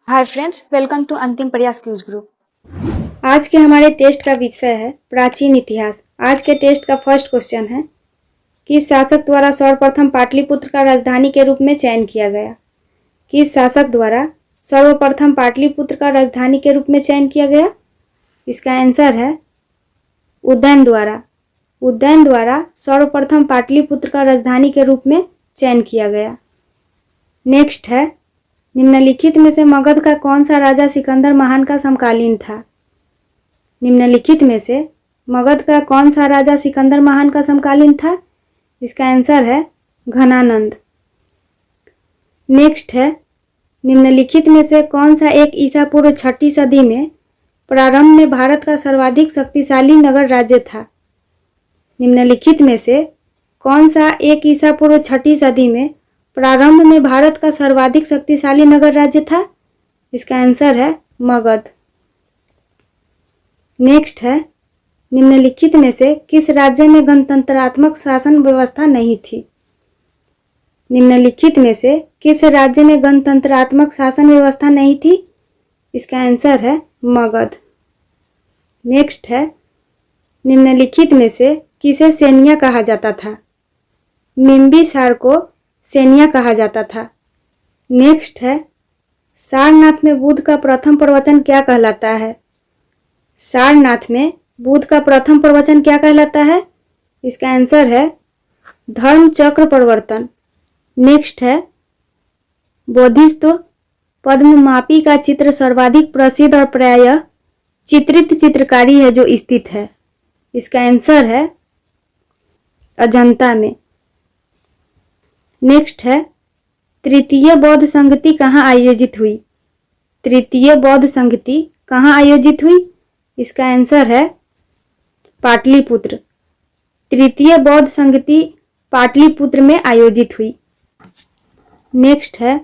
Hi friends, welcome to अंतिम प्रयास cues group. आज के हमारे टेस्ट का विषय है प्राचीन इतिहास। आज के टेस्ट का फर्स्ट क्वेश्चन है, किस शासक द्वारा सर्वप्रथम पाटलिपुत्र का राजधानी के रूप में चयन किया गया? किस शासक द्वारा सर्वप्रथम पाटलिपुत्र का राजधानी के रूप में चयन किया गया? इसका आंसर है उदयन द्वारा। उदयन द्वारा सर्वप्रथम पाटलिपुत्र का राजधानी के रूप में चयन किया गया। नेक्स्ट है, निम्नलिखित में से मगध का कौन सा राजा सिकंदर महान का समकालीन था? निम्नलिखित में से मगध का कौन सा राजा सिकंदर महान का समकालीन था? इसका आंसर है घनानंद। नेक्स्ट है, निम्नलिखित में से कौन सा एक ईसा पूर्व 6ठी सदी में प्रारंभ में भारत का सर्वाधिक शक्तिशाली नगर राज्य था? निम्नलिखित में से कौन सा एक ईसा पूर्व 6ठी सदी में प्रारंभ में भारत का सर्वाधिक शक्तिशाली नगर राज्य था? इसका आंसर है मगध। नेक्स्ट है, निम्नलिखित में से किस राज्य में गणतंत्रात्मक शासन व्यवस्था नहीं थी? निम्नलिखित में से किस राज्य में गणतंत्रात्मक शासन व्यवस्था नहीं थी? इसका आंसर है मगध। नेक्स्ट है, निम्नलिखित में से किसे सेनिया कहा जाता था? बिंबिसार को सेनिया कहा जाता था। नेक्स्ट है, सारनाथ में बुद्ध का प्रथम प्रवचन क्या कहलाता है? सारनाथ में बुद्ध का प्रथम प्रवचन क्या कहलाता है? इसका आंसर है धर्म चक्र प्रवर्तन। नेक्स्ट है, बोधिसत्व पद्ममापी का चित्र सर्वाधिक प्रसिद्ध और प्रायः चित्रित चित्रकारी है जो स्थित है? इसका आंसर है अजंता में। नेक्स्ट है, तृतीय बौद्ध संगति कहाँ आयोजित हुई? तृतीय बौद्ध संगति कहाँ आयोजित हुई? इसका आंसर है पाटलिपुत्र। तृतीय बौद्ध संगति पाटलिपुत्र में आयोजित हुई। नेक्स्ट है,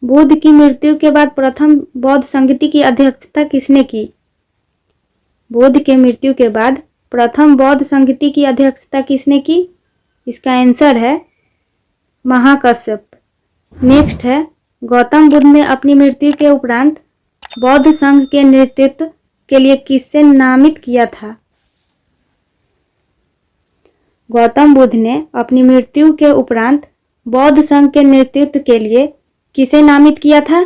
बुद्ध की मृत्यु के बाद प्रथम बौद्ध संगति की अध्यक्षता किसने की? बुद्ध के मृत्यु के बाद प्रथम बौद्ध संगति की अध्यक्षता किसने की? इसका आंसर है महाकश्यप। नेक्स्ट है, गौतम बुद्ध ने अपनी मृत्यु के उपरांत बौद्ध संघ के नेतृत्व के लिए किससे नामित किया था? गौतम बुद्ध ने अपनी मृत्यु के उपरांत बौद्ध संघ के नेतृत्व के लिए किसे नामित किया था?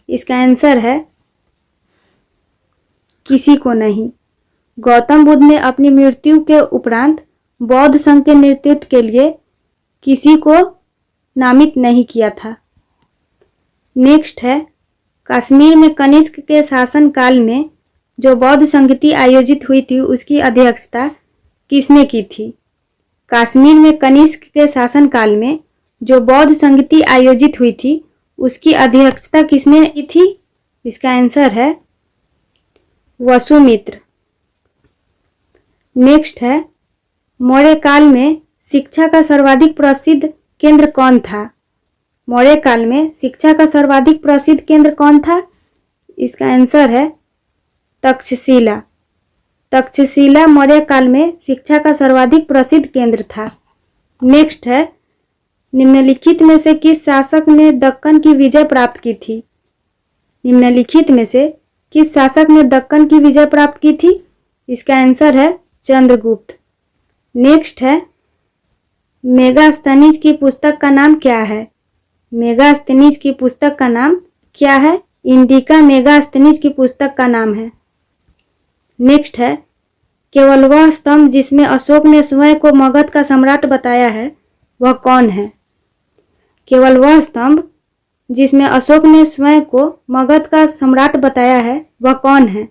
इसका आंसर है किसी को नहीं। गौतम बुद्ध ने अपनी मृत्यु के उपरांत बौद्ध संघ के नेतृत्व के लिए किसी को नामित नहीं किया था। नेक्स्ट है, कश्मीर में कनिष्क के शासन काल में जो बौद्ध संगति आयोजित हुई थी उसकी अध्यक्षता किसने की थी? कश्मीर में कनिष्क के शासन काल में जो बौद्ध संगति आयोजित हुई थी उसकी अध्यक्षता किसने की थी? इसका आंसर है वसुमित्र। नेक्स्ट है, मौर्य काल में शिक्षा का सर्वाधिक प्रसिद्ध केंद्र कौन था? मौर्य काल में शिक्षा का सर्वाधिक प्रसिद्ध केंद्र कौन था? इसका आंसर है तक्षशिला। तक्षशिला मौर्य काल में शिक्षा का सर्वाधिक प्रसिद्ध केंद्र था। नेक्स्ट है, निम्नलिखित में से किस शासक ने दक्कन की विजय प्राप्त की थी? निम्नलिखित में से किस शासक ने दक्कन की विजय प्राप्त की थी? इसका आंसर है चंद्रगुप्त। नेक्स्ट है, मेगास्थनीज की पुस्तक का नाम क्या है? मेगास्थनीज की पुस्तक का नाम क्या है? इंडिका मेगास्थनीज की पुस्तक का नाम है। नेक्स्ट है, केवल वह स्तंभ जिसमें अशोक ने स्वयं को मगध का सम्राट बताया है वह कौन है? केवल वह स्तंभ जिसमें अशोक ने स्वयं को मगध का सम्राट बताया है वह कौन है?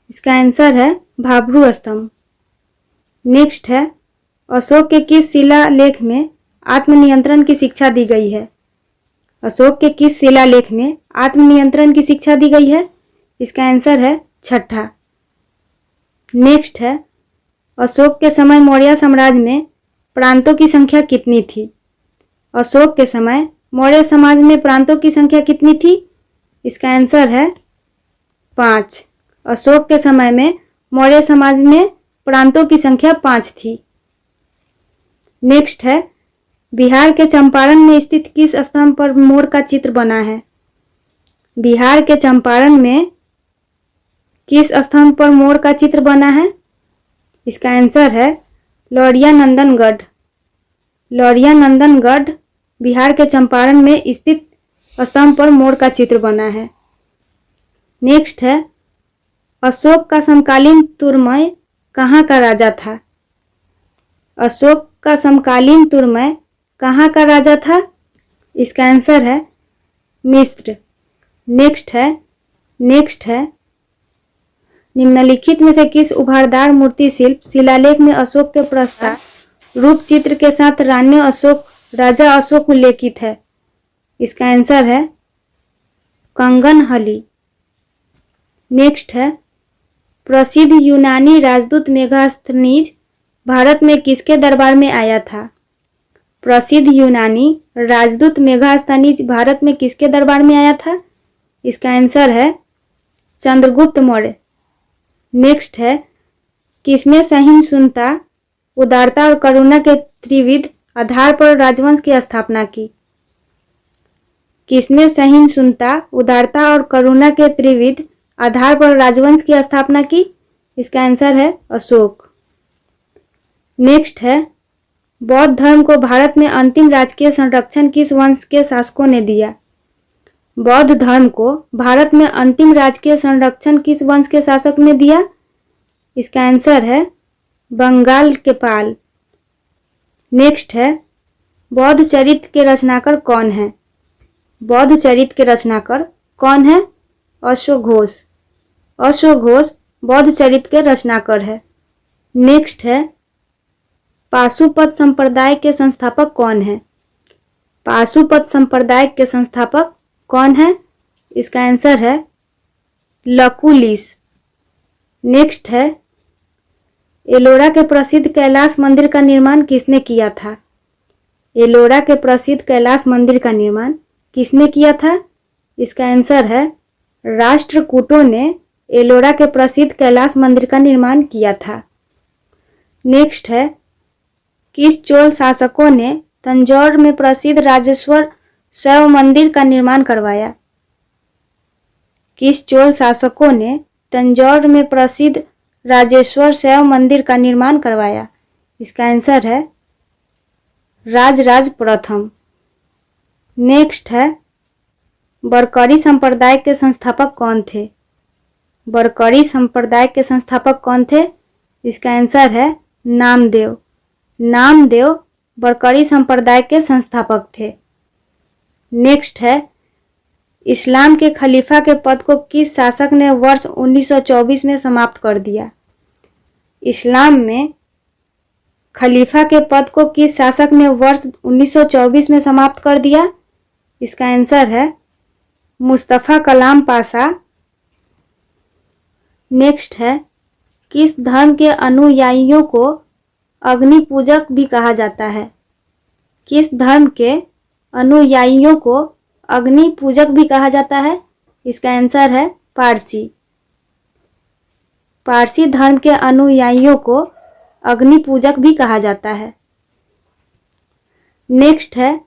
इसका आंसर है भाब्रू स्तंभ। नेक्स्ट है, अशोक के किस शिलालेख में आत्मनियंत्रण की शिक्षा दी गई है? अशोक के किस शिलालेख में आत्मनियंत्रण की शिक्षा दी गई है? इसका आंसर है 6ठा। नेक्स्ट है, अशोक के समय मौर्य साम्राज्य में प्रांतों की संख्या कितनी थी? अशोक के समय मौर्य समाज में प्रांतों की संख्या कितनी थी? इसका आंसर है 5। अशोक के समय में मौर्य समाज में प्रांतों की संख्या 5 थी। नेक्स्ट है, बिहार के चंपारण में स्थित किस स्तंभ पर मोर का चित्र बना है? बिहार के चंपारण में किस स्तंभ पर मोर का चित्र बना है? इसका आंसर है लौरिया नंदनगढ़। लौरिया नंदनगढ़ बिहार के चंपारण में स्थित स्तंभ पर मोर का चित्र बना है। नेक्स्ट है, अशोक का समकालीन तुर्मय कहाँ का राजा था? अशोक का समकालीन तुर्मय कहाँ का राजा था? इसका आंसर है मिस्र। नेक्स्ट है निम्नलिखित में से किस उभारदार मूर्ति शिल्प शिलालेख में अशोक के प्रस्ताव रूप चित्र के साथ राजा अशोक उल्लेखित है? इसका आंसर है कंगनहली। नेक्स्ट है, प्रसिद्ध यूनानी राजदूत मेगास्थनीज भारत में किसके दरबार में आया था? प्रसिद्ध यूनानी राजदूत मेगास्थनीज भारत में किसके दरबार में आया था? इसका आंसर है चंद्रगुप्त मौर्य। नेक्स्ट है, किसने सहिष्णुता, उदारता और करुणा के त्रिविध आधार पर राजवंश की स्थापना की? किसने सहिष्णुता, उदारता और करुणा के त्रिविध आधार पर राजवंश की स्थापना की? इसका आंसर है अशोक। नेक्स्ट है, बौद्ध धर्म को भारत में अंतिम राजकीय संरक्षण किस वंश के शासकों ने दिया? बौद्ध धर्म को भारत में अंतिम राजकीय संरक्षण किस वंश के शासक ने दिया? इसका आंसर है बंगाल के पाल। नेक्स्ट है, बौद्ध चरित्र के रचनाकार कौन है? बौद्ध चरित्र के रचनाकार कौन है? अश्वघोष। अश्वघोष बौद्ध चरित्र के रचनाकार है। नेक्स्ट है, पाशुपत संप्रदाय के संस्थापक कौन है? पाशुपत संप्रदाय के संस्थापक कौन है? इसका आंसर है लकुलिश। नेक्स्ट है, एलोरा के प्रसिद्ध कैलाश मंदिर का निर्माण किसने किया था? एलोरा के प्रसिद्ध कैलाश मंदिर का निर्माण किसने किया था? इसका आंसर है राष्ट्रकूटों ने एलोरा के प्रसिद्ध कैलाश मंदिर का निर्माण किया था। नेक्स्ट है, किस चोल शासकों ने तंजौर में प्रसिद्ध राजेश्वर शैव मंदिर का निर्माण करवाया? किस चोल शासकों ने तंजौर में प्रसिद्ध राजेश्वर शैव मंदिर का निर्माण करवाया? इसका आंसर है राजराज प्रथम। नेक्स्ट है, बरकरी संप्रदाय के संस्थापक कौन थे? बरकरी संप्रदाय के संस्थापक कौन थे? इसका आंसर है नामदेव। नामदेव बरकरी संप्रदाय के संस्थापक थे। नेक्स्ट है, इस्लाम के खलीफा के पद को किस शासक ने वर्ष 1924 में समाप्त कर दिया? इस्लाम में खलीफा के पद को किस शासक ने वर्ष 1924 में समाप्त कर दिया? इसका आंसर है मुस्तफ़ा कलाम पाशा। नेक्स्ट है, किस धर्म के अनुयायियों को अग्नि पूजक भी कहा जाता है? किस धर्म के अनुयायियों को अग्नि पूजक भी कहा जाता है? इसका आंसर है पारसी। पारसी धर्म के अनुयायियों को अग्नि पूजक भी कहा जाता है। नेक्स्ट है,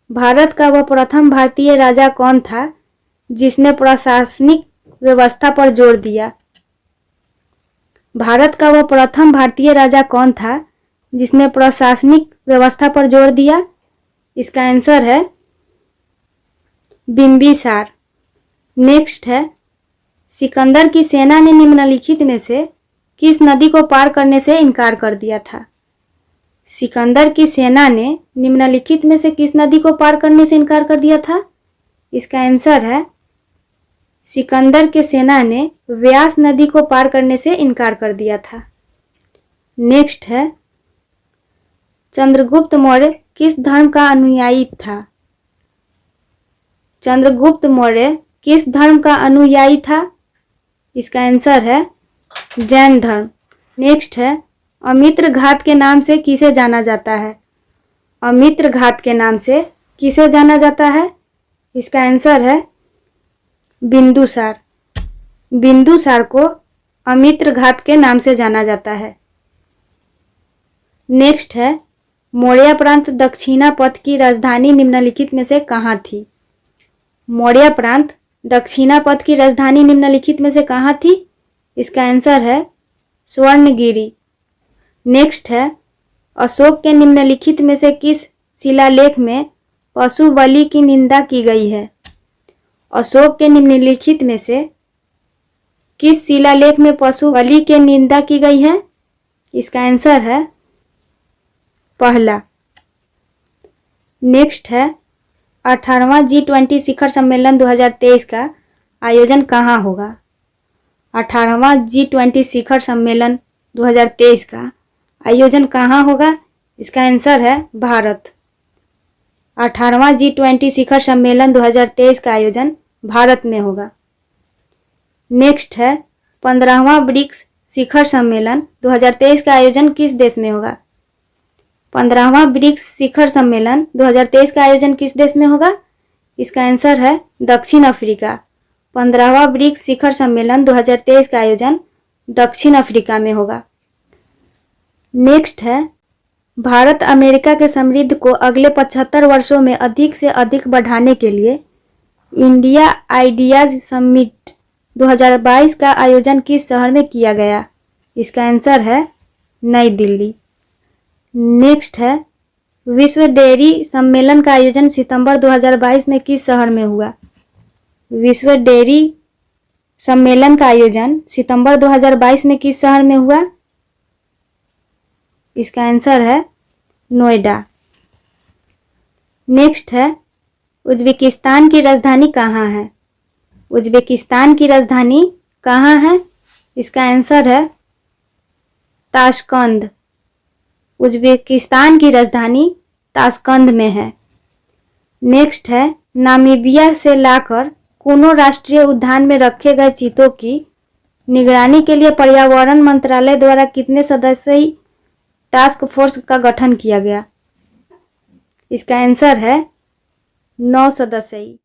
भारत का वह प्रथम भारतीय राजा कौन था जिसने प्रशासनिक व्यवस्था पर जोर दिया? भारत का वह प्रथम भारतीय राजा कौन था जिसने प्रशासनिक व्यवस्था पर जोर दिया? इसका आंसर है बिंबिसार। नेक्स्ट है, सिकंदर की सेना ने निम्नलिखित में से किस नदी को पार करने से इनकार कर दिया था? सिकंदर की सेना ने निम्नलिखित में से किस नदी को पार करने से इनकार कर दिया था? इसका आंसर है सिकंदर के सेना ने व्यास नदी को पार करने से इनकार कर दिया था। नेक्स्ट है, चंद्रगुप्त मौर्य किस धर्म का अनुयायी था? चंद्रगुप्त मौर्य किस धर्म का अनुयायी था? इसका आंसर है जैन धर्म। नेक्स्ट है, अमित्र घात के नाम से किसे जाना जाता है? अमित्र घात के नाम से किसे जाना जाता है? इसका आंसर है बिंदुसार। बिंदुसार को अमित्र घात के नाम से जाना जाता है। नेक्स्ट है, मौर्य प्रांत दक्षिणा पथ की राजधानी निम्नलिखित में से कहाँ थी? मौर्य प्रांत दक्षिणापथ की राजधानी निम्नलिखित में से कहाँ थी? इसका आंसर है स्वर्णगिरी। नेक्स्ट है, अशोक के निम्नलिखित में से किस शिलालेख में पशु बलि की निंदा की गई है? अशोक के निम्नलिखित में से किस शिलालेख में पशु बलि की निंदा की गई है? इसका आंसर है पहला। नेक्स्ट है, 18वां G20 शिखर सम्मेलन 2023 का आयोजन कहाँ होगा? 18वां G20 शिखर सम्मेलन 2023 का आयोजन कहाँ होगा? इसका आंसर है भारत। 18वां G20 शिखर सम्मेलन 2023 का आयोजन भारत में होगा। नेक्स्ट है, 15वां ब्रिक्स शिखर सम्मेलन 2023 का आयोजन किस देश में होगा? 15वां ब्रिक्स शिखर सम्मेलन 2023 का आयोजन किस देश में होगा? इसका आंसर है दक्षिण अफ्रीका। 15वां ब्रिक्स शिखर सम्मेलन 2023 का आयोजन दक्षिण अफ्रीका में होगा। नेक्स्ट है, भारत अमेरिका के समृद्धि को अगले 75 वर्षों में अधिक से अधिक बढ़ाने के लिए इंडिया आइडियाज समिट 2022 का आयोजन किस शहर में किया गया? इसका आंसर है नई दिल्ली। नेक्स्ट है, विश्व डेयरी सम्मेलन का आयोजन सितंबर 2022 में किस शहर में हुआ? विश्व डेयरी सम्मेलन का आयोजन सितंबर 2022 में किस शहर में हुआ? इसका आंसर है नोएडा। नेक्स्ट है, उज्बेकिस्तान की राजधानी कहाँ है? उज्बेकिस्तान की राजधानी कहाँ है? इसका आंसर है ताशकंद। उज्बेकिस्तान की राजधानी ताशकंद में है। नेक्स्ट है, नामीबिया से लाकर कुनो राष्ट्रीय उद्यान में रखे गए चीतों की निगरानी के लिए पर्यावरण मंत्रालय द्वारा कितने सदस्यीय टास्क फोर्स का गठन किया गया? इसका आंसर है 9 सदस्यीय।